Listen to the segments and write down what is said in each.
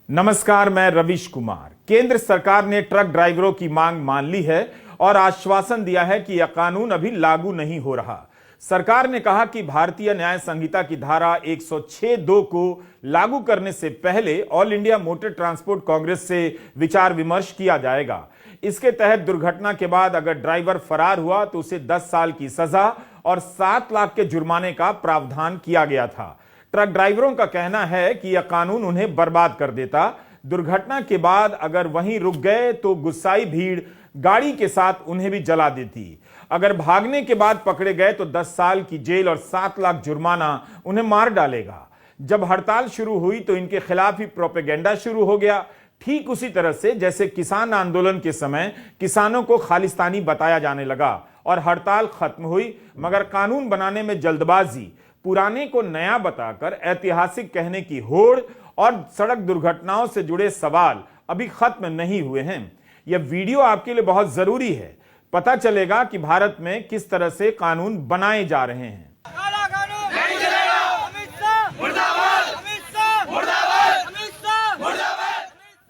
नमस्कार, मैं रविश कुमार। केंद्र सरकार ने ट्रक ड्राइवरों की मांग मान ली है और आश्वासन दिया है कि यह कानून अभी लागू नहीं हो रहा। सरकार ने कहा कि भारतीय न्याय संहिता की धारा 106(2) को लागू करने से पहले all India motor transport Congress से विचार विमर्श किया जाएगा। इसके तहत दुर्घटना के बाद अगर ड्राइवर फरार हुआ तो उसे 10 साल की सजा और 7 लाख के जुर्माने का प्रावधान किया गया था। ट्रक ड्राइवरों का कहना है कि यह कानून उन्हें बर्बाद कर देता। दुर्घटना के बाद अगर वहीं रुक गए तो गुस्साई भीड़ गाड़ी के साथ उन्हें भी जला देती। अगर भागने के बाद पकड़े गए तो 10 साल की जेल और 7 लाख जुर्माना उन्हें मार डालेगा। जब हड़ताल शुरू हुई तो इनके खिलाफ ही प्रोपेगेंडा शुरू हो गया, ठीक उसी तरह से जैसे किसान आंदोलन के समय किसानों को खालिस्तानी बताया जाने लगा और हड़ताल खत्म हुई। मगर कानून बनाने में जल्दबाजी, पुराने को नया बताकर ऐतिहासिक कहने की होड़ और सड़क दुर्घटनाओं से जुड़े सवाल अभी खत्म नहीं हुए हैं। यह वीडियो आपके लिए बहुत जरूरी है। पता चलेगा कि भारत में किस तरह से कानून बनाए जा रहे हैं।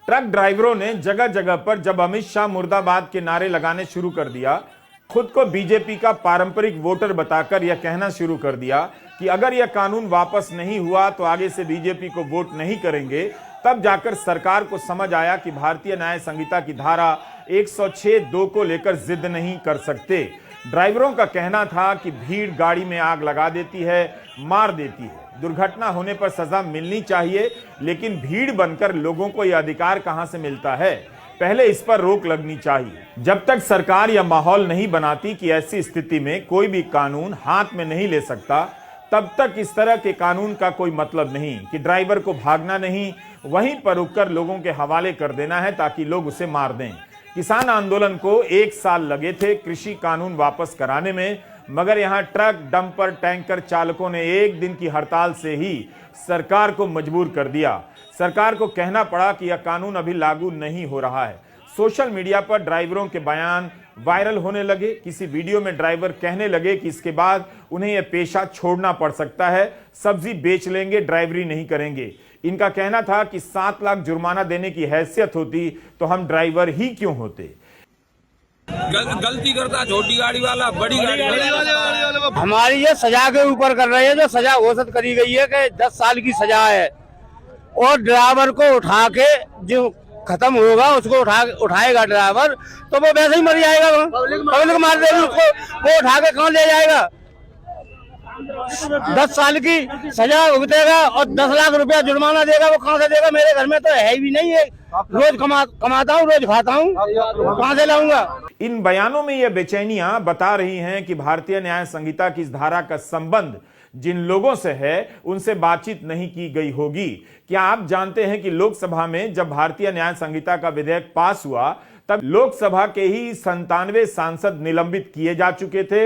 ट्रक ड्राइवरों ने जगह जगह पर जब अमित शाह मुर्दाबाद के नारे लगाने शुरू कर दिया, खुद को बीजेपी का पारंपरिक वोटर बताकर यह कहना शुरू कर दिया कि अगर यह कानून वापस नहीं हुआ तो आगे से बीजेपी को वोट नहीं करेंगे, तब जाकर सरकार को समझ आया कि भारतीय न्याय संहिता की धारा 106(2) को लेकर जिद नहीं कर सकते। ड्राइवरों का कहना था कि भीड़ गाड़ी में आग लगा देती है, मार देती है। दुर्घटना होने पर सजा मिलनी चाहिए, लेकिन भीड़ बनकर लोगों को यह अधिकार कहां से मिलता है? पहले इस पर रोक लगनी चाहिए। जब तक सरकार यह माहौल नहीं बनाती कि ऐसी स्थिति में कोई भी कानून हाथ में नहीं ले सकता, तब तक इस तरह के कानून का कोई मतलब नहीं कि ड्राइवर को भागना नहीं, वहीं पर रुककर लोगों के हवाले कर देना है ताकि लोग उसे मार दें। किसान आंदोलन को 1 साल लगे थे कृषि कानून वापस कराने में, मगर यहां ट्रक, डंपर, टैंकर चालकों ने एक दिन की हड़ताल से ही सरकार को मजबूर कर दिया। सरकार को कहना पड़ा कि यह कानून अभी लागू नहीं हो रहा है। सोशल मीडिया पर ड्राइवरों के बयान वायरल होने लगे। किसी वीडियो में ड्राइवर कहने लगे कि इसके बाद उन्हें यह पेशा छोड़ना पड़ सकता है, सब्जी बेच लेंगे, ड्राइवरी नहीं करेंगे। इनका कहना था कि 7 लाख जुर्माना देने की हैसियत होती तो हम ड्राइवर ही क्यों होते। गलती करता छोटी गाड़ी वाला, बड़ी गाड़ी वाला। हमारी ये सजा के ऊपर कर रहे हैं, जो सजा घोषित करी गई है कि 10 साल की सजा है, और ड्राइवर को उठा के जो खत्म होगा उसको उठाएगा ड्राइवर, तो वो वैसे ही मर जाएगा। पब्लिक मार देगी उसको, वो उठा के कहाँ ले जाएगा? 10 साल की सजा भुगतेगा और 10 लाख रुपया जुर्माना देगा। वो कहाँ से देगा? मेरे घर में तो है भी नहीं है। रोज कमाता हूँ, रोज खाता हूँ, कहाँ से लाऊंगा? इन बयानों में यह बेचैनियां बता रही हैं कि भारतीय न्याय संहिता की इस धारा का संबंध जिन लोगों से है उनसे बातचीत नहीं की गई होगी। क्या आप जानते हैं कि लोकसभा में जब भारतीय न्याय संहिता का विधेयक पास हुआ तब लोकसभा के ही 97 सांसद निलंबित किए जा चुके थे।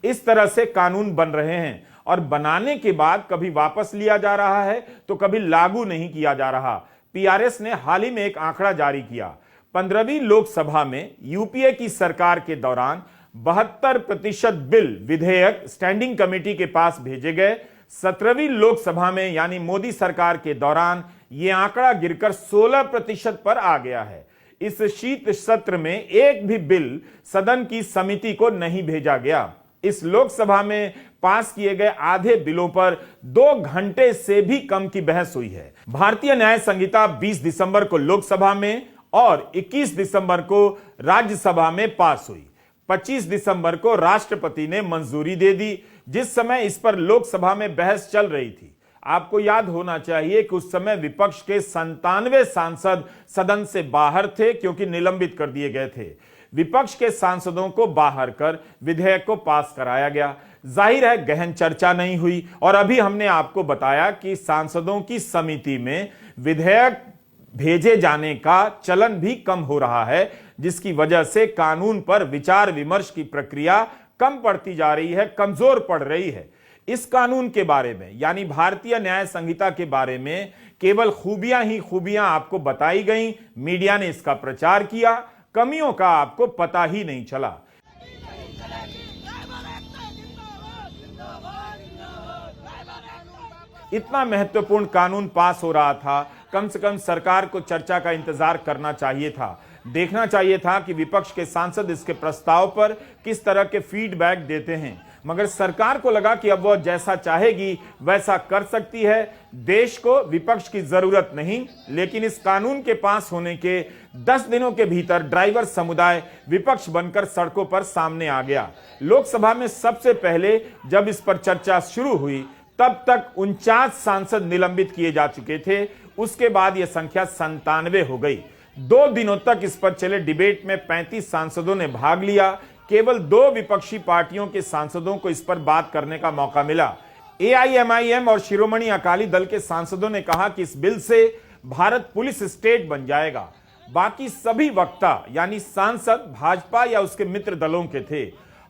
इस तरह से कानून बन रहे हैं और बनाने के बाद कभी वापस लिया जा रहा है तो कभी लागू नहीं किया जा रहा। पीआरएस ने हाल ही में एक आंकड़ा जारी किया। 15वीं लोकसभा में यूपीए की सरकार के दौरान 72% बिल विधेयक स्टैंडिंग कमेटी के पास भेजे गए। 17वीं लोकसभा में यानी मोदी सरकार के दौरान यह आंकड़ा गिरकर 16% पर आ गया है। इस शीत सत्र में एक भी बिल सदन की समिति को नहीं भेजा गया। इस लोकसभा में पास किए गए आधे बिलों पर 2 घंटे से भी कम की बहस हुई है। भारतीय न्याय संहिता 20 दिसंबर को लोकसभा में और 21 दिसंबर को राज्यसभा में पास हुई। 25 दिसंबर को राष्ट्रपति ने मंजूरी दे दी। जिस समय इस पर लोकसभा में बहस चल रही थी, आपको याद होना चाहिए कि उस समय विपक्ष के 97 सांसद सदन से बाहर थे क्योंकि निलंबित कर दिए गए थे। विपक्ष के सांसदों को बाहर कर विधेयक को पास कराया गया। जाहिर है गहन चर्चा नहीं हुई और अभी हमने आपको बताया कि सांसदों की समिति में विधेयक भेजे जाने का चलन भी कम हो रहा है, जिसकी वजह से कानून पर विचार विमर्श की प्रक्रिया कम पड़ती जा रही है, कमजोर पड़ रही है। इस कानून के बारे में यानी भारतीय न्याय संहिता के बारे में केवल खूबियां ही खूबियां आपको बताई गई, मीडिया ने इसका प्रचार किया, कमियों का आपको पता ही नहीं चला। इतना महत्वपूर्ण कानून पास हो रहा था, कम से कम सरकार को चर्चा का इंतजार करना चाहिए था। देखना चाहिए था कि विपक्ष के सांसद इसके प्रस्ताव पर किस तरह के फीडबैक देते हैं, मगर सरकार को लगा कि अब वह जैसा चाहेगी वैसा कर सकती है। देश को विपक्ष की जरूरत नहीं, लेकिन इस कानून के पास होने के 10 दिनों के भीतर ड्राइवर समुदाय विपक्ष बनकर सड़कों पर सामने आ गया। लोकसभा में सबसे पहले जब इस पर चर्चा शुरू हुई तब तक 49 सांसद निलंबित किए जा चुके थे। उसके बाद यह संख्या 97 हो गई। 2 दिनों तक इस पर चले डिबेट में 35 सांसदों ने भाग लिया। केवल 2 विपक्षी पार्टियों के सांसदों को इस पर बात करने का मौका मिला। AIMIM और शिरोमणि अकाली दल के सांसदों ने कहा कि इस बिल से भारत पुलिस स्टेट बन जाएगा। बाकी सभी वक्ता यानी सांसद भाजपा या उसके मित्र दलों के थे।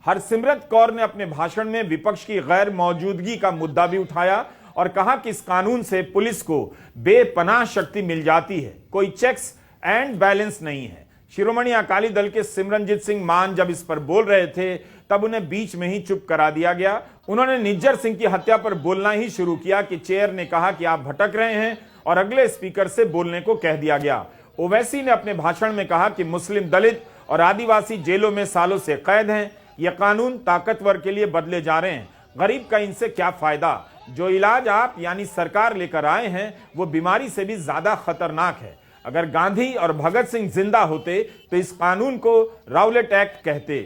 हरसिमरत कौर ने अपने भाषण में विपक्ष की गैर मौजूदगी का मुद्दा भी उठाया और कहा कि इस कानून से पुलिस को बेपनाह शक्ति मिल जाती है, कोई चेक्स एंड बैलेंस नहीं है। शिरोमणि अकाली दल के सिमरनजीत सिंह मान जब इस पर बोल रहे थे तब उन्हें बीच में ही चुप करा दिया गया। उन्होंने निज्जर सिंह की हत्या पर बोलना ही शुरू किया कि चेयर ने कहा कि आप भटक रहे हैं और अगले स्पीकर से बोलने को कह दिया गया। ओवैसी ने अपने भाषण में कहा कि मुस्लिम, दलित और आदिवासी जेलों में सालों से कैद हैं। यह कानून ताकतवर के लिए बदले जा रहे हैं, गरीब का इनसे क्या फायदा। जो इलाज आप यानी सरकार लेकर आए हैं वो बीमारी से भी ज्यादा खतरनाक है। अगर गांधी और भगत सिंह जिंदा होते तो इस कानून को राउलेट एक्ट कहते।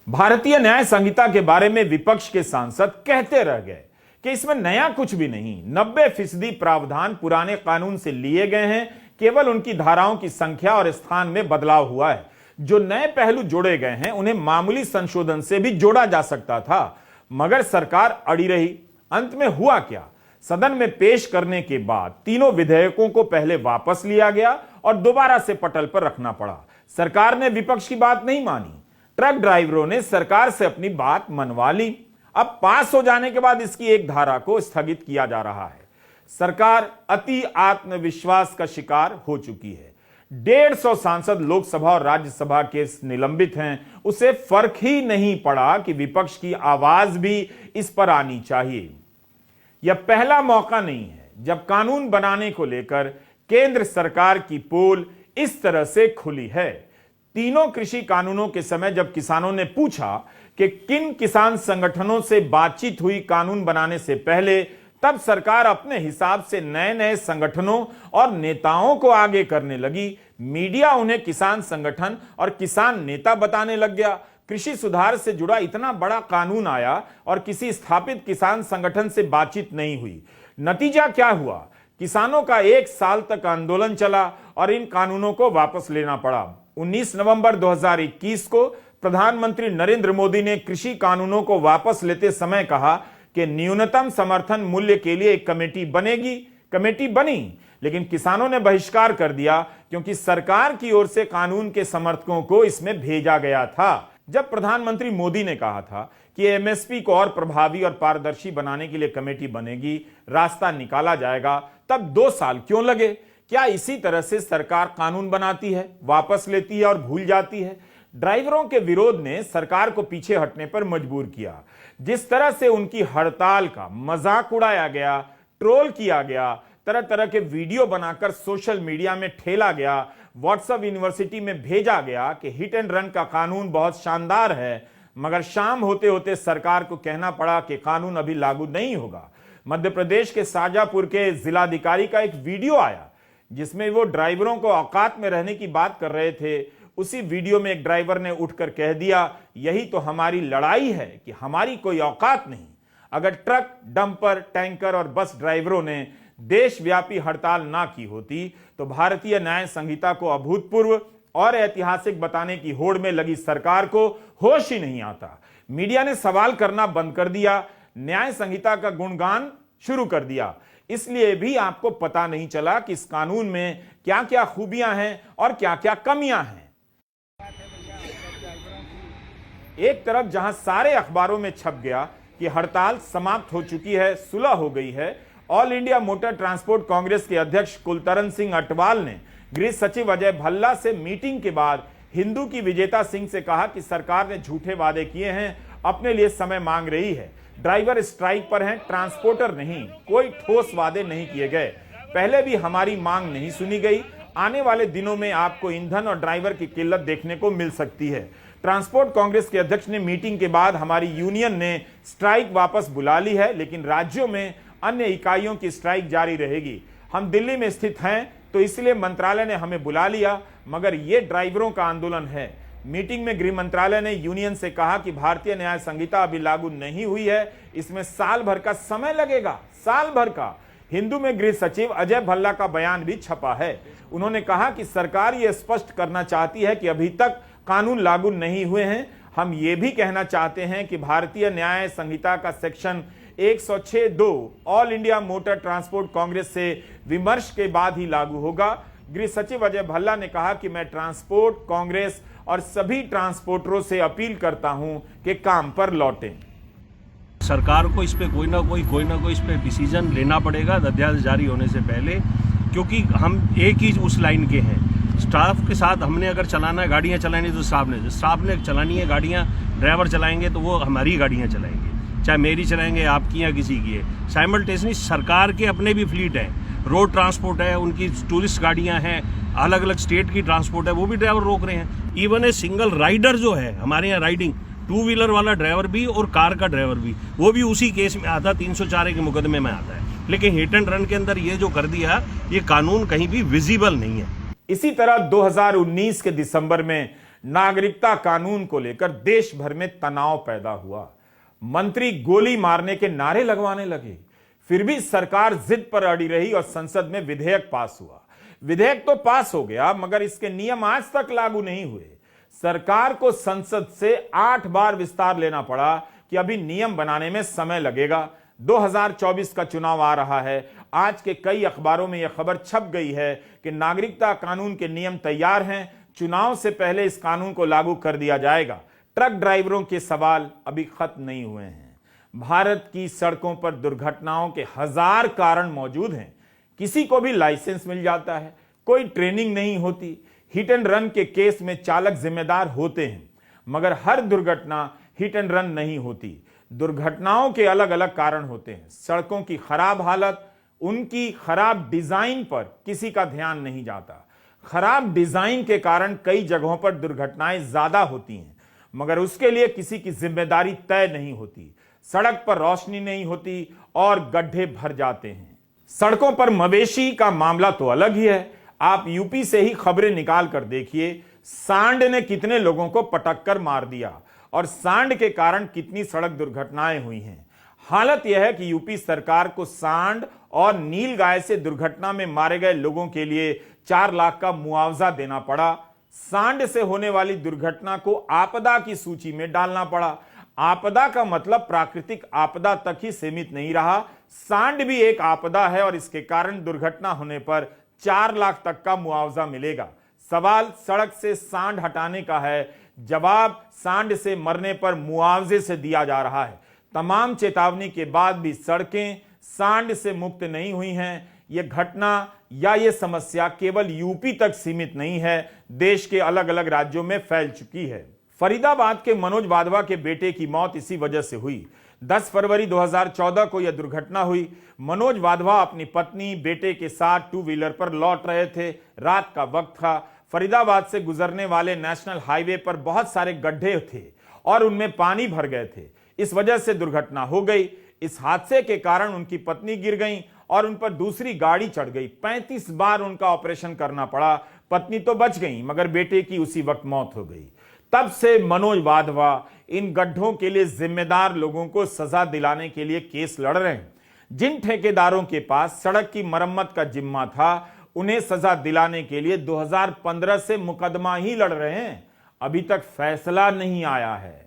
भारतीय न्याय संहिता के बारे में विपक्ष के सांसद कहते रह गए कि इसमें नया कुछ भी नहीं, 90% प्रावधान पुराने कानून से लिए गए हैं, केवल उनकी धाराओं की संख्या और स्थान में बदलाव हुआ है। जो नए पहलू जोड़े गए हैं उन्हें मामूली संशोधन से भी जोड़ा जा सकता था, मगर सरकार अड़ी रही। अंत में हुआ क्या? सदन में पेश करने के बाद तीनों विधेयकों को पहले वापस लिया गया और दोबारा से पटल पर रखना पड़ा। सरकार ने विपक्ष की बात नहीं मानी। ट्रक ड्राइवरों ने सरकार से अपनी बात मनवा ली। अब पास हो जाने के बाद इसकी एक धारा को स्थगित किया जा रहा है। सरकार अति आत्मविश्वास का शिकार हो चुकी है। 150 सांसद लोकसभा और राज्यसभा के निलंबित हैं। उसे फर्क ही नहीं पड़ा कि विपक्ष की आवाज भी इस पर आनी चाहिए। यह पहला मौका नहीं है जब कानून बनाने को लेकर केंद्र सरकार की पोल इस तरह से खुली है। तीनों कृषि कानूनों के समय जब किसानों ने पूछा कि किन किसान संगठनों से बातचीत हुई कानून बनाने से पहले, तब सरकार अपने हिसाब से नए नए संगठनों और नेताओं को आगे करने लगी। मीडिया उन्हें किसान संगठन और किसान नेता बताने लग गया। कृषि सुधार से जुड़ा इतना बड़ा कानून आया और किसी स्थापित किसान संगठन से बातचीत नहीं हुई। नतीजा क्या हुआ? किसानों का 1 साल तक आंदोलन चला और इन कानूनों को वापस लेना पड़ा। 19 नवंबर 2021 को प्रधानमंत्री नरेंद्र मोदी ने कृषि कानूनों को वापस लेते समय कहा कि न्यूनतम समर्थन मूल्य के लिए एक कमेटी बनेगी। कमेटी बनी, लेकिन किसानों ने बहिष्कार कर दिया क्योंकि सरकार की ओर से कानून के समर्थकों को इसमें भेजा गया था। जब प्रधानमंत्री मोदी ने कहा था कि एमएसपी को और प्रभावी और पारदर्शी बनाने के लिए कमेटी बनेगी, रास्ता निकाला जाएगा, तब 2 साल क्यों लगे? क्या इसी तरह से सरकार कानून बनाती है, वापस लेती है और भूल जाती है? ड्राइवरों के विरोध ने सरकार को पीछे हटने पर मजबूर किया। जिस तरह से उनकी हड़ताल का मजाक उड़ाया गया, ट्रोल किया गया, तरह तरह के वीडियो बनाकर सोशल मीडिया में ठेला गया, व्हाट्सएप यूनिवर्सिटी में भेजा गया कि हिट एंड रन का कानून बहुत शानदार है, मगर शाम होते होते सरकार को कहना पड़ा कि कानून अभी लागू नहीं होगा। मध्य प्रदेश के शाजापुर के जिलाधिकारी का एक वीडियो आया जिसमें वो ड्राइवरों को औकात में रहने की बात कर रहे थे। उसी वीडियो में एक ड्राइवर ने उठकर कह दिया, यही तो हमारी लड़ाई है कि हमारी कोई औकात नहीं। अगर ट्रक, डंपर, टैंकर और बस ड्राइवरों ने देशव्यापी हड़ताल ना की होती तो भारतीय न्याय संहिता को अभूतपूर्व और ऐतिहासिक बताने की होड़ में लगी सरकार को होश ही नहीं आता। मीडिया ने सवाल करना बंद कर दिया, न्याय संहिता का गुणगान शुरू कर दिया। इसलिए भी आपको पता नहीं चला कि इस कानून में क्या क्या खूबियां हैं और क्या क्या कमियां हैं। एक तरफ जहां सारे अखबारों में छप गया कि हड़ताल समाप्त हो चुकी है, सुलह हो गई है, all India motor transport Congress के अध्यक्ष कुलतरन सिंह अटवाल ने गृह सचिव अजय भल्ला से मीटिंग के बाद हिंदू की विजेता सिंह से कहा कि सरकार ने झूठे वादे किए हैं, अपने लिए समय मांग रही है। ड्राइवर स्ट्राइक पर हैं, ट्रांसपोर्टर नहीं। कोई ठोस वादे नहीं किए गए। पहले भी हमारी मांग नहीं सुनी गई। आने वाले दिनों में आपको ईंधन और ड्राइवर की किल्लत देखने को मिल सकती है। ट्रांसपोर्ट कांग्रेस के अध्यक्ष ने मीटिंग के बाद हमारी यूनियन ने स्ट्राइक वापस बुला ली है, लेकिन राज्यों में अन्य इकाइयों की स्ट्राइक जारी रहेगी। हम दिल्ली में स्थित हैं, तो इसलिए मंत्रालय ने हमें बुला लिया, मगर यह ड्राइवरों का आंदोलन है। मीटिंग में गृह मंत्रालय ने यूनियन से कहा कि भारतीय न्याय संहिता अभी लागू नहीं हुई है, इसमें साल भर का समय लगेगा, साल भर का। हिंदू में गृह सचिव अजय भल्ला का बयान भी छपा है। उन्होंने कहा कि सरकार यह स्पष्ट करना चाहती है कि अभी तक कानून लागू नहीं हुए हैं। हम ये भी कहना चाहते हैं कि भारतीय न्याय संहिता का section 106(2) all India motor transport Congress से विमर्श के बाद ही लागू होगा। गृह सचिव अजय भल्ला ने कहा कि मैं ट्रांसपोर्ट कांग्रेस और सभी ट्रांसपोर्टरों से अपील करता हूं कि काम पर लौटें। सरकार को इस पे कोई ना कोई इस पे डिसीजन लेना पड़ेगा अध्यादेश जारी होने से पहले, क्योंकि हम एक ही उस लाइन के हैं। स्टाफ के साथ हमने अगर चलाना है, गाड़ियाँ चलानी तो स्टाफ ने चलानी है गाड़ियाँ, ड्राइवर चलाएंगे तो वो हमारी गाड़ियाँ चलाएंगे, चाहे मेरी चलाएंगे, आपकी या किसी की है। साइमल्टेनियसली सरकार के अपने भी फ्लीट है, रोड ट्रांसपोर्ट है, उनकी टूरिस्ट गाड़ियाँ हैं, अलग अलग स्टेट की ट्रांसपोर्ट है, वो भी ड्राइवर रोक रहे हैं। इवन ए सिंगल राइडर जो है हमारे यहाँ राइडिंग, टू व्हीलर वाला ड्राइवर भी और कार का ड्राइवर भी, वो भी उसी केस में आता, 304 के मुकदमे में आता है। लेकिन हिट एंड रन के अंदर ये जो कर दिया, ये कानून कहीं भी विजिबल नहीं है। इसी तरह 2019 के दिसंबर में नागरिकता कानून को लेकर देश भर में तनाव पैदा हुआ। मंत्री गोली मारने के नारे लगवाने लगे, फिर भी सरकार जिद पर अड़ी रही और संसद में विधेयक पास हुआ। विधेयक तो पास हो गया, मगर इसके नियम आज तक लागू नहीं हुए। सरकार को संसद से 8 बार विस्तार लेना पड़ा कि अभी नियम बनाने में समय लगेगा। 2024 का चुनाव आ रहा है। आज के कई अखबारों में यह खबर छप गई है कि नागरिकता कानून के नियम तैयार हैं, चुनाव से पहले इस कानून को लागू कर दिया जाएगा। ट्रक ड्राइवरों के सवाल अभी खत्म नहीं हुए हैं। भारत की सड़कों पर दुर्घटनाओं के 1000 कारण मौजूद हैं। किसी को भी लाइसेंस मिल जाता है, कोई ट्रेनिंग नहीं होती। हिट एंड रन के केस में चालक जिम्मेदार होते हैं, मगर हर दुर्घटना हिट एंड रन नहीं होती। दुर्घटनाओं के अलग अलग कारण होते हैं। सड़कों की खराब हालत, उनकी खराब डिजाइन पर किसी का ध्यान नहीं जाता। खराब डिजाइन के कारण कई जगहों पर दुर्घटनाएं ज्यादा होती हैं, मगर उसके लिए किसी की जिम्मेदारी तय नहीं होती। सड़क पर रोशनी नहीं होती और गड्ढे भर जाते हैं। सड़कों पर मवेशी का मामला तो अलग ही है। आप यूपी से ही खबरें निकाल कर देखिए, सांड ने कितने लोगों को पटक कर मार दिया और सांड के कारण कितनी सड़क दुर्घटनाएं हुई हैं। हालत यह है कि यूपी सरकार को सांड और नीलगाय से दुर्घटना में मारे गए लोगों के लिए 4 लाख का मुआवजा देना पड़ा। सांड से होने वाली दुर्घटना को आपदा की सूची में डालना पड़ा। आपदा का मतलब प्राकृतिक आपदा तक ही सीमित नहीं रहा, सांड भी एक आपदा है और इसके कारण दुर्घटना होने पर 4 लाख तक का मुआवजा मिलेगा। सवाल सड़क से सांड हटाने का है, जवाब सांड से मरने पर मुआवजे से दिया जा रहा है। तमाम चेतावनी के बाद भी सड़कें सांड से मुक्त नहीं हुई हैं। यह घटना या यह समस्या केवल यूपी तक सीमित नहीं है, देश के अलग अलग राज्यों में फैल चुकी है। फरीदाबाद के मनोज वाधवा के बेटे की मौत इसी वजह से हुई। 10 फरवरी 2014 को यह दुर्घटना हुई। मनोज वाधवा अपनी पत्नी बेटे के साथ 2 व्हीलर पर लौट रहे थे। रात का वक्त था। फरीदाबाद से गुजरने वाले नेशनल हाईवे पर बहुत सारे गड्ढे थे और उनमें पानी भर गए थे। इस वजह से दुर्घटना हो गई। इस हादसे के कारण उनकी पत्नी गिर गई और उन पर दूसरी गाड़ी चढ़ गई। 35 बार उनका ऑपरेशन करना पड़ा। पत्नी तो बच गई, मगर बेटे की उसी वक्त मौत हो गई। तब से मनोज वाधवा इन गड्ढों के लिए जिम्मेदार लोगों को सजा दिलाने के लिए केस लड़ रहे हैं। जिन ठेकेदारों के पास सड़क की मरम्मत का जिम्मा था, उन्हें सजा दिलाने के लिए 2015 से मुकदमा ही लड़ रहे हैं। अभी तक फैसला नहीं आया है।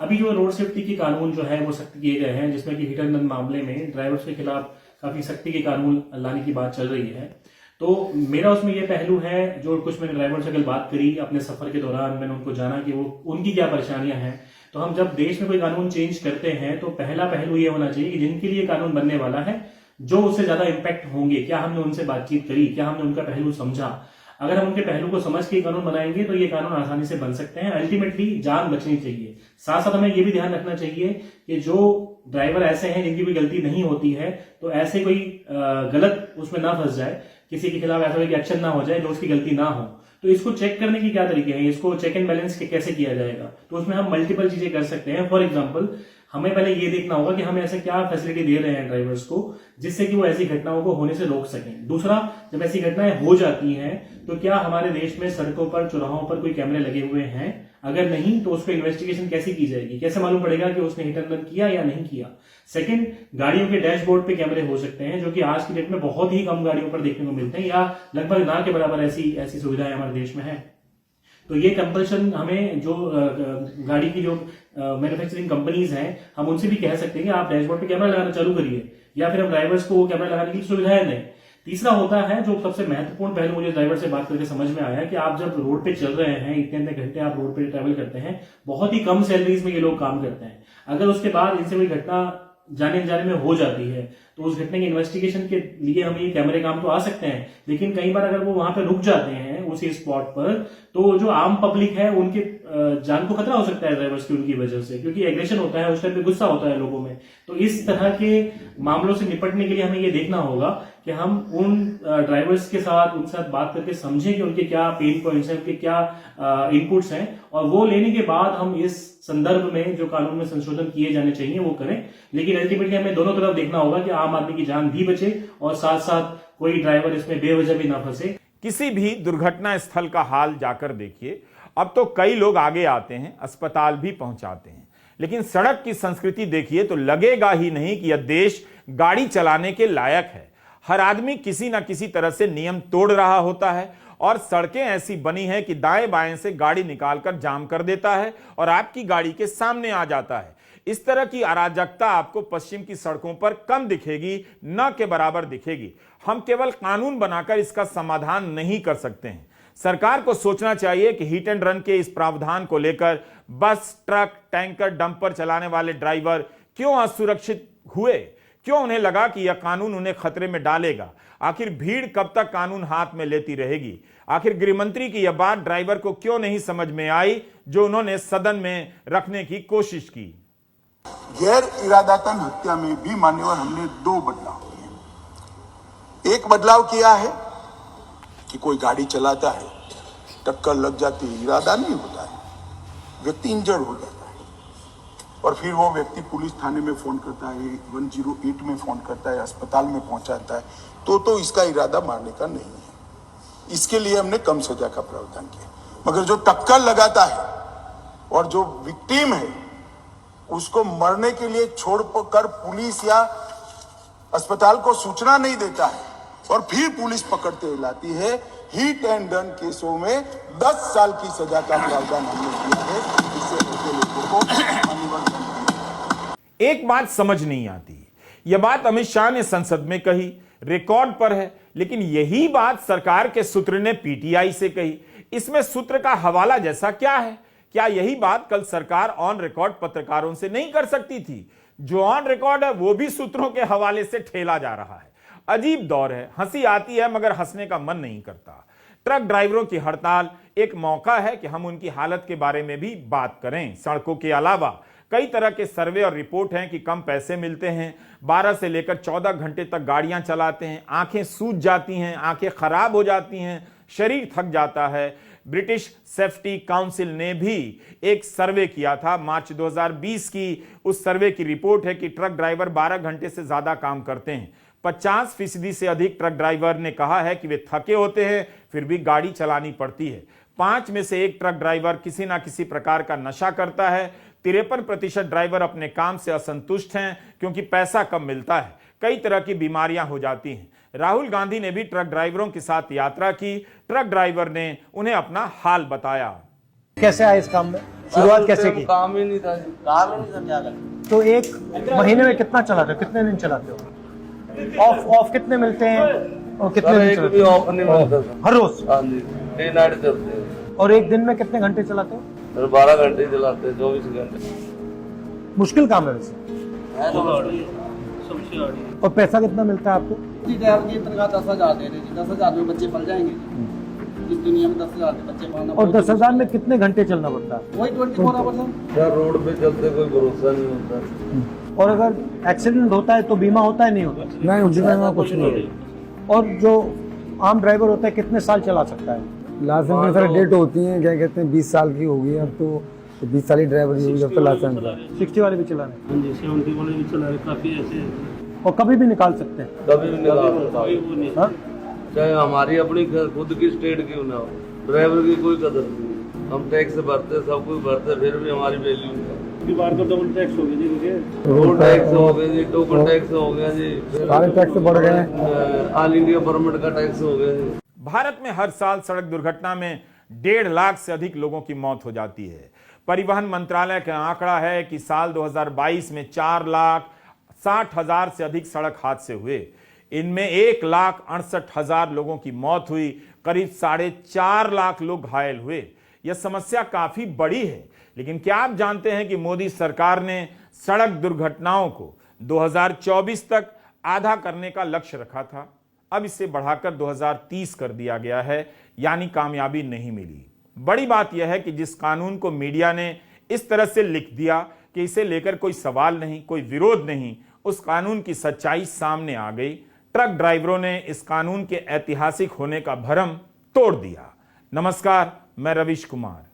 अभी जो रोड सेफ्टी के कानून जो है वो सख्त किए गए हैं, जिसमें कि हिट एंड रन मामले में ड्राइवर्स के खिलाफ काफी सख्ती के कानून लाने की बात चल रही है। तो मेरा उसमें ये पहलू है, जो कुछ मैंने ड्राइवर से कल बात करी अपने सफर के दौरान, मैंने उनको जाना कि वो उनकी क्या परेशानियां हैं। तो हम जब देश में कोई कानून चेंज करते हैं तो पहला पहलू ये होना चाहिए कि जिनके लिए कानून बनने वाला है, जो उससे ज्यादा इंपैक्ट होंगे, क्या हमने उनसे बातचीत करी, क्या हमने उनका पहलू समझा। अगर हम उनके पहलू को समझ के कानून बनाएंगे तो ये कानून आसानी से बन सकते हैं। अल्टीमेटली जान बचनी चाहिए। साथ साथ हमें ये भी ध्यान रखना चाहिए कि जो ड्राइवर ऐसे हैं जिनकी कोई गलती नहीं होती है, तो ऐसे कोई गलत उसमें ना फंस जाए, किसी के खिलाफ ऐसा कोई एक्शन ना हो जाए जो उसकी गलती ना हो। तो इसको चेक करने की क्या तरीके हैं, इसको चेक एंड बैलेंस कैसे किया जाएगा? तो उसमें हम मल्टीपल चीजें कर सकते हैं। फॉर एग्जाम्पल, हमें पहले ये देखना होगा कि हम ऐसे क्या फैसिलिटी दे रहे हैं ड्राइवर्स को जिससे कि वो ऐसी घटनाओं को होने से रोक सकें। दूसरा, जब ऐसी घटनाएं हो जाती हैं तो क्या हमारे देश में सड़कों पर, चौराहों पर कोई कैमरे लगे हुए हैं? अगर नहीं तो उसको इन्वेस्टिगेशन कैसे की जाएगी? कैसे मालूम पड़ेगा कि उसने हिट एंड रन किया या नहीं किया? सेकंड, गाड़ियों के डैशबोर्ड पे कैमरे हो सकते हैं जो कि आज की डेट में बहुत ही कम गाड़ियों पर देखने को मिलते हैं, या लगभग ना के बराबर ऐसी सुविधाएं हमारे देश में है। तो ये कंपल्शन हमें जो गाड़ी की जो मैन्युफैक्चरिंग कंपनीज हैं, हम उनसे भी कह सकते हैं कि आप डैशबोर्ड पे कैमरा लगाना चालू करिए, या फिर हम ड्राइवर्स को कैमरा लगाने की सुविधाएं दें। तीसरा होता है, जो सबसे महत्वपूर्ण पहलू मुझे ड्राइवर से बात करके समझ में आया, कि आप जब रोड पे चल रहे हैं, इतने घंटे आप रोड पे ट्रैवल करते हैं, बहुत ही कम सैलरीज में ये लोग काम करते हैं। अगर उसके बाद इनसे कोई घटना जाने अनजाने में हो जाती है तो उस घटना की इन्वेस्टिगेशन के लिए हमें ये कैमरे काम तो आ सकते हैं, लेकिन कई बार अगर वो वहां पे रुक जाते हैं उसी स्पॉट पर, तो जो आम पब्लिक है उनके जान को खतरा हो सकता है ड्राइवर्स की उनकी वजह से, क्योंकि एग्रेशन होता है, उस टाइम पे गुस्सा होता है लोगों में। तो इस तरह के मामलों से निपटने के लिए हमें ये देखना होगा कि हम उन ड्राइवर्स के साथ उनके साथ बात करके समझें कि उनके क्या पेन पॉइंट्स हैं, उनके क्या इनपुट्स हैं, और वो लेने के बाद हम इस संदर्भ में जो कानून में संशोधन किए जाने चाहिए वो करें। लेकिन अल्टीमेटली हमें दोनों तरफ देखना होगा कि आम आदमी की जान भी बचे और साथ साथ कोई ड्राइवर इसमें बेवजह भी ना फंसे। किसी भी दुर्घटना स्थल का हाल जाकर देखिए, अब तो कई लोग आगे आते हैं, अस्पताल भी पहुंचाते हैं, लेकिन सड़क की संस्कृति देखिए तो लगेगा ही नहीं कि यह देश गाड़ी चलाने के लायक है। हर आदमी किसी ना किसी तरह से नियम तोड़ रहा होता है, और सड़कें ऐसी बनी हैं कि दाएं बाएं से गाड़ी निकालकर जाम कर देता है और आपकी गाड़ी के सामने आ जाता है। इस तरह की अराजकता आपको पश्चिम की सड़कों पर कम दिखेगी, न के बराबर दिखेगी। हम केवल कानून बनाकर इसका समाधान नहीं कर सकते हैं। सरकार को सोचना चाहिए कि हिट एंड रन के इस प्रावधान को लेकर बस, ट्रक, टैंकर, डंपर चलाने वाले ड्राइवर क्यों असुरक्षित हुए? क्यों उन्हें लगा कि यह कानून उन्हें खतरे में डालेगा? आखिर भीड़ कब तक कानून हाथ में लेती रहेगी? आखिर गृहमंत्री की यह बात ड्राइवर को क्यों नहीं समझ में आई, जो उन्होंने सदन में रखने की कोशिश की? गैर इरादतन हत्या में भी मान्यवर हमने 2 बदलाव किए। एक बदलाव किया है कि कोई गाड़ी चलाता है, टक्कर लग जाती है, इरादा नहीं होता है, व्यक्ति इंजर्ड हो जाता है, और फिर वो व्यक्ति पुलिस थाने में फोन करता है, 108 में फोन करता है, अस्पताल में पहुंचाता है, तो इसका इरादा मारने का नहीं है। इसके लिए हमने कम सजा का प्रावधान किया। मगर जो टक्कर लगाता है और जो विक्टिम है उसको मरने के लिए छोड़कर पुलिस या अस्पताल को सूचना नहीं देता है और फिर पुलिस पकड़ते लाती है, हिट एंड रन केसों में 10 साल की सजा का प्रावधान हमने किया है। इससे ऐसे लोगों को एक बात समझ नहीं आती, यह बात अमित शाह ने संसद में कही, रिकॉर्ड पर है, लेकिन यही बात सरकार के सूत्र ने पीटीआई से कही। इसमें सूत्र का हवाला जैसा क्या है? क्या यही बात कल सरकार ऑन रिकॉर्ड पत्रकारों से नहीं कर सकती थी? जो ऑन रिकॉर्ड है वो भी सूत्रों के हवाले से ठेला जा रहा है। अजीब दौर है, हंसी आती है मगर हंसने का मन नहीं करता। ट्रक ड्राइवरों की हड़ताल एक मौका है कि हम उनकी हालत के बारे में भी बात करें। सड़कों के अलावा कई तरह के सर्वे और रिपोर्ट हैं कि कम पैसे मिलते हैं, 12 से लेकर 14 घंटे तक गाड़ियां चलाते हैं, आंखें सूज जाती हैं, आंखें खराब हो जाती हैं, शरीर थक जाता है। ब्रिटिश सेफ्टी काउंसिल ने भी एक सर्वे किया था मार्च 2020 की। उस सर्वे की रिपोर्ट है कि ट्रक ड्राइवर 12 घंटे से ज्यादा काम करते हैं। 50% से अधिक ट्रक ड्राइवर ने कहा है कि वे थके होते हैं फिर भी गाड़ी चलानी पड़ती है। 5 में से 1 ट्रक ड्राइवर किसी ना किसी प्रकार का नशा करता है। 53% ड्राइवर अपने काम से असंतुष्ट हैं क्योंकि पैसा कम मिलता है। कई तरह की बीमारियां हो जाती हैं। राहुल गांधी ने भी ट्रक ड्राइवरों के साथ यात्रा की। ट्रक ड्राइवर ने उन्हें अपना हाल बताया। कैसे आए इस काम में? शुरुआत कैसे की? काम ही नहीं था। काम ही नहीं था, क्या करें? तो एक महीने में कितना चलाते हो? कितने दिन चलाते हो? ऑफ कितने मिलते हैं और कितने दिन चलाते हो? ऑफ नहीं मिलता था। हर रोज? हाँ जी, डे नाइट चलते हैं। और एक दिन में कितने घंटे चलाते हो? 12 घंटे चलाते हैं, 24 घंटे। मुश्किल काम है वैसे। और पैसा कितना मिलता है आपको? की तनख्वाह 10,000 दे रहे थे। 10,000 में बच्चे पल जाएंगे इस दुनिया में। 10,000 में बच्चे पालना। और 10,000 में कितने घंटे चलना पड़ता है? वही 24 आवर्स। रोड पे चलते कोई भरोसा नहीं होता। और अगर एक्सीडेंट होता है तो बीमा होता है नहीं होता? नहीं, बीमा में कुछ नहीं है। और जो आम ड्राइवर होता है कितने साल चला सकता है? लाइसेंस में सर डेट होती है, क्या कहते हैं 20 साल की होगी अब तो 20 साल ही ड्राइवर होगी जब तो लाइसेंस है। 60 वाले भी चला रहे हैं? हाँ जी, 70 वाले भी चला रहे, काफी ऐसे हैं। और कभी भी निकाल सकते हैं? कभी भी निकाल सकता है। वो नहीं। हाँ? चाहे हमारी अपनी खुद की स्टेट क्यों ना हो, ड्राइवर की कोई कदर नहीं। हम टैक्स भरते, सब कुछ भरते, फिर भी हमारी वैल्यू नहीं। बार तो डबल टैक्स हो गया जी, देखिए रोड टैक्स हो गया जी, टोकन टैक्स हो गया जी, सारे टैक्स बढ़ गए हैं। ऑल इंडिया परमिट का टैक्स हो गया जी। भारत में हर साल सड़क दुर्घटना में 1.5 लाख से अधिक लोगों की मौत हो जाती है। परिवहन मंत्रालय का आंकड़ा है कि साल 2022 में 4,60,000 से अधिक सड़क हादसे हुए। इनमें 1,68,000 लोगों की मौत हुई, करीब 4.5 लाख लोग घायल हुए। यह समस्या काफी बड़ी है, लेकिन क्या आप जानते हैं कि मोदी सरकार ने सड़क दुर्घटनाओं को 2024 तक आधा करने का लक्ष्य रखा था। अब इसे बढ़ाकर 2030 कर दिया गया है, यानी कामयाबी नहीं मिली। बड़ी बात यह है कि जिस कानून को मीडिया ने इस तरह से लिख दिया कि इसे लेकर कोई सवाल नहीं, कोई विरोध नहीं, उस कानून की सच्चाई सामने आ गई। ट्रक ड्राइवरों ने इस कानून के ऐतिहासिक होने का भ्रम तोड़ दिया। नमस्कार, मैं रविश कुमार।